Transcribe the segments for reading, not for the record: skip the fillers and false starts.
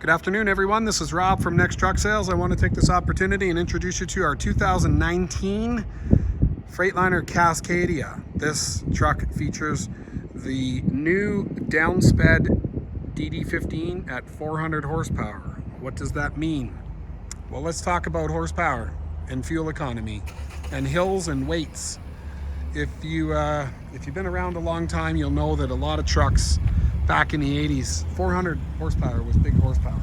Good afternoon, everyone. This is Rob from Next Truck Sales. I want to take this opportunity and introduce you to our 2019 Freightliner Cascadia. This truck features the new Downspeed DD15 at 400 horsepower. What does that mean? Well, let's talk about horsepower and fuel economy and hills and weights. If you've been around a long time, you'll know that a lot of trucks back in the 80s, 400 horsepower was big horsepower.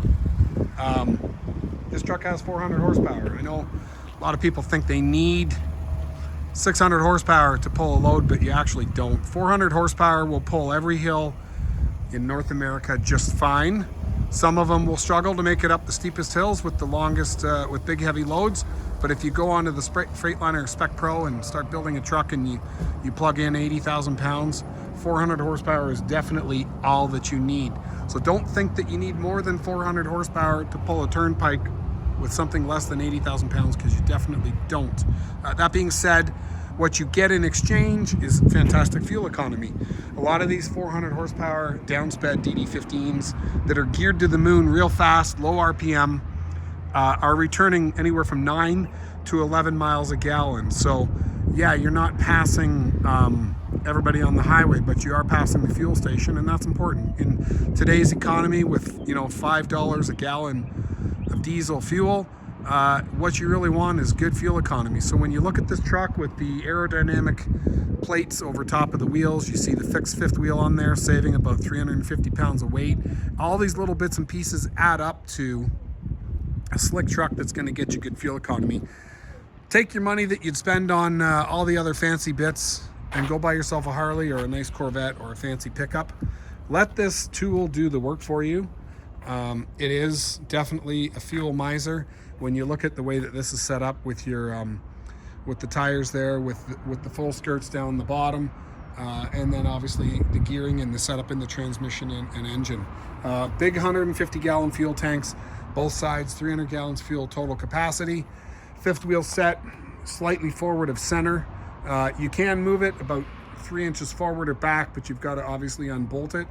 This truck has 400 horsepower. I know a lot of people think they need 600 horsepower to pull a load, but you actually don't. 400 horsepower will pull every hill in North America just fine. Some of them will struggle to make it up the steepest hills with the longest, with big heavy loads. But if you go onto the Freightliner Spec Pro and start building a truck and you plug in 80,000 pounds, 400 horsepower is definitely all that you need. So don't think that you need more than 400 horsepower to pull a turnpike with something less than 80,000 pounds, because you definitely don't. That being said, what you get in exchange is fantastic fuel economy. A lot of these 400 horsepower Downspeed DD15s that are geared to the moon real fast, low RPM, are returning anywhere from 9 to 11 miles a gallon. So yeah, you're not passing everybody on the highway, but you are passing the fuel station, and that's important. In today's economy with, $5 a gallon of diesel fuel, what you really want is good fuel economy. So when you look at this truck with the aerodynamic plates over top of the wheels, you see the fixed fifth wheel on there, saving about 350 pounds of weight. All these little bits and pieces add up to a slick truck that's going to get you good fuel economy. Take your money that you'd spend on all the other fancy bits and go buy yourself a Harley or a nice Corvette or a fancy pickup. Let this tool do the work for you. It is definitely a fuel miser when you look at the way that this is set up with your with the tires there, with the full skirts down the bottom, and then obviously the gearing and the setup in the transmission and engine. Big 150 gallon fuel tanks, both sides, 300 gallons fuel total capacity. Fifth wheel set slightly forward of center. You can move it about 3 inches forward or back, but you've got to obviously unbolt it.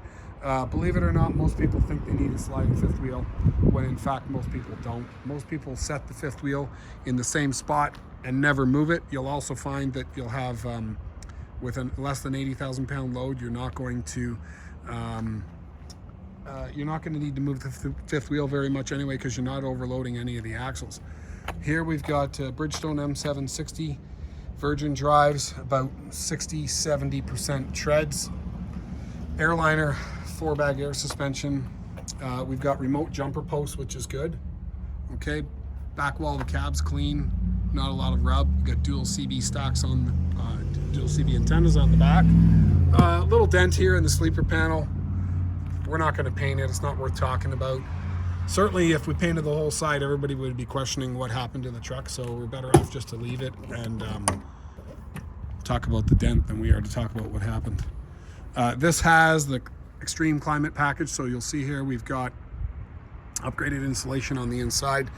Believe it or not, most people think they need a sliding fifth wheel, when in fact most people don't. Most people set the fifth wheel in the same spot and never move it. You'll also find that you'll have, with a less than 80,000 pound load, you're not going to need to move the fifth wheel very much anyway, because you're not overloading any of the axles. Here we've got Bridgestone M760 Virgin drives, about 60-70% treads. Airliner 4-bag air suspension. We've got remote jumper posts, which is good. Okay, back wall of the cab's clean, not a lot of rub. We've got dual CB stacks on dual CB antennas on the back. Little dent here in the sleeper panel. We're not going to paint it. It's not worth talking about. Certainly, if we painted the whole side, everybody would be questioning what happened to the truck. So we're better off just to leave it and talk about the dent than we are to talk about what happened. This has the extreme climate package, so you'll see here we've got upgraded insulation on the inside,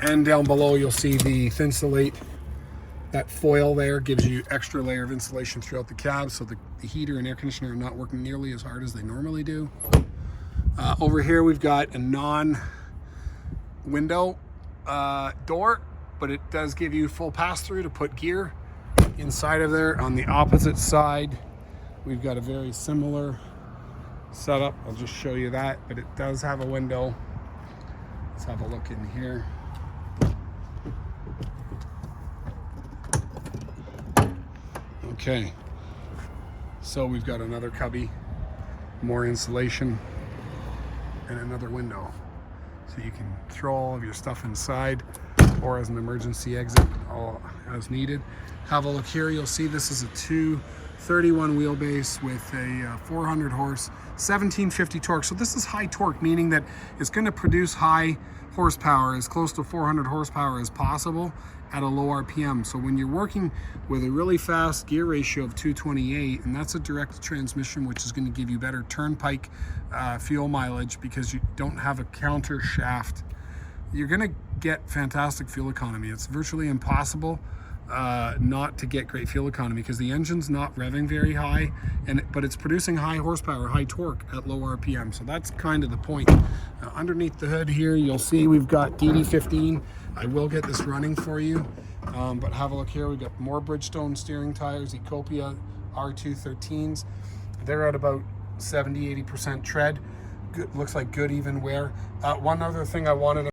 and down below you'll see the Thinsulate. That foil there gives you extra layer of insulation throughout the cab, so the heater and air conditioner are not working nearly as hard as they normally do. Over here we've got a non-window door, but it does give you full pass-through to put gear inside of there. On the opposite side, we've got a very similar setup. I'll just show you that, but it does have a window. Let's have a look in here. Okay, so we've got another cubby, more insulation, and another window. So you can throw all of your stuff inside, or as an emergency exit, all as needed. Have a look here. You'll see this is a 231 wheelbase with a 400 horse, 1750 torque. So this is high torque, meaning that it's going to produce high horsepower, as close to 400 horsepower as possible at a low RPM. So when you're working with a really fast gear ratio of 228, and that's a direct transmission, which is going to give you better turnpike fuel mileage because you don't have a counter shaft, you're going to get fantastic fuel economy. It's virtually impossible not to get great fuel economy because the engine's not revving very high, but it's producing high horsepower, high torque at low RPM. So that's kind of the point. Underneath the hood here, you'll see we've got DD15. I will get this running for you, but have a look here. We've got more Bridgestone steering tires, Ecopia R213s. They're at about 70-80% tread. Good, looks like good even wear. One other thing I wanted to